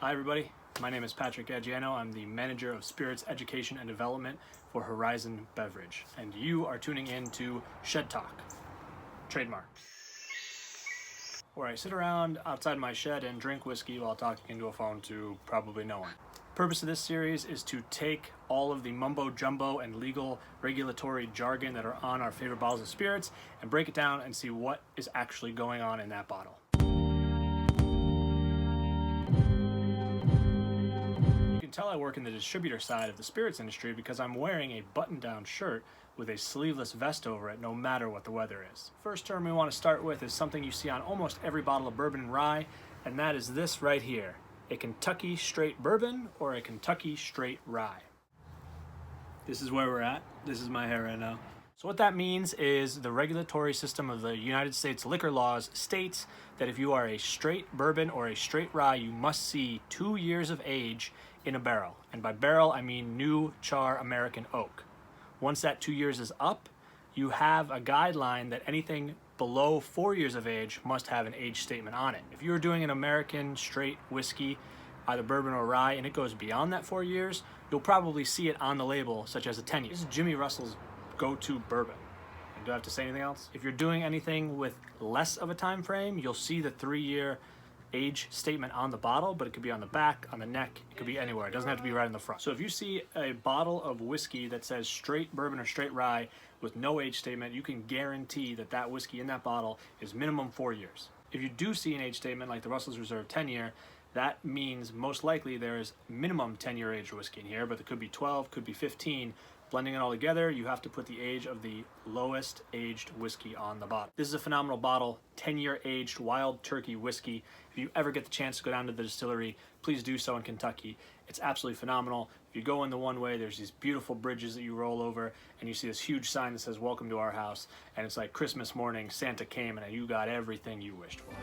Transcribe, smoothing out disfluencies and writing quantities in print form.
Hi everybody, my name is Patrick Gaggiano. I'm the Manager of Spirits Education and Development for Horizon Beverage, and you are tuning in to Shed Talk, trademark, where I sit around outside my shed and drink whiskey while talking into a phone to probably no one. Purpose of this series is to take all of the mumbo jumbo and legal regulatory jargon that are on our favorite bottles of spirits and break it down and see what is actually going on in that bottle. You can tell I work in the distributor side of the spirits industry because I'm wearing a button-down shirt with a sleeveless vest over it no matter what the weather is. First term we want to start with is something you see on almost every bottle of bourbon and rye, and that is this right here. A Kentucky Straight Bourbon or a Kentucky Straight Rye. This is where we're at. This is my hair right now. So what that means is the regulatory system of the United States liquor laws states that if you are a straight bourbon or a straight rye, you must see 2 years of age in a barrel. And by barrel, I mean new char American oak. Once that 2 years is up, you have a guideline that anything below 4 years of age must have an age statement on it. If you're doing an American straight whiskey, either bourbon or rye, and it goes beyond that 4 years, you'll probably see it on the label, such as a 10 years. This is Jimmy Russell's go-to bourbon. And do I have to say anything else? If you're doing anything with less of a time frame, you'll see the 3-year age statement on the bottle, but it could be on the back, on the neck, it could be anywhere. It doesn't have to be right in the front. So if you see a bottle of whiskey that says straight bourbon or straight rye with no age statement, you can guarantee that that whiskey in that bottle is minimum 4 years. If you do see an age statement like the Russell's Reserve 10-year, that means most likely there is minimum 10-year aged whiskey in here, but it could be 12, could be 15. Blending it all together, you have to put the age of the lowest aged whiskey on the bottle. This is a phenomenal bottle, 10-year aged wild turkey whiskey. If you ever get the chance to go down to the distillery, please do so in Kentucky. It's absolutely phenomenal. If you go in the one way, there's these beautiful bridges that you roll over, and you see this huge sign that says, "Welcome to our house." And it's like Christmas morning, Santa came and you got everything you wished for.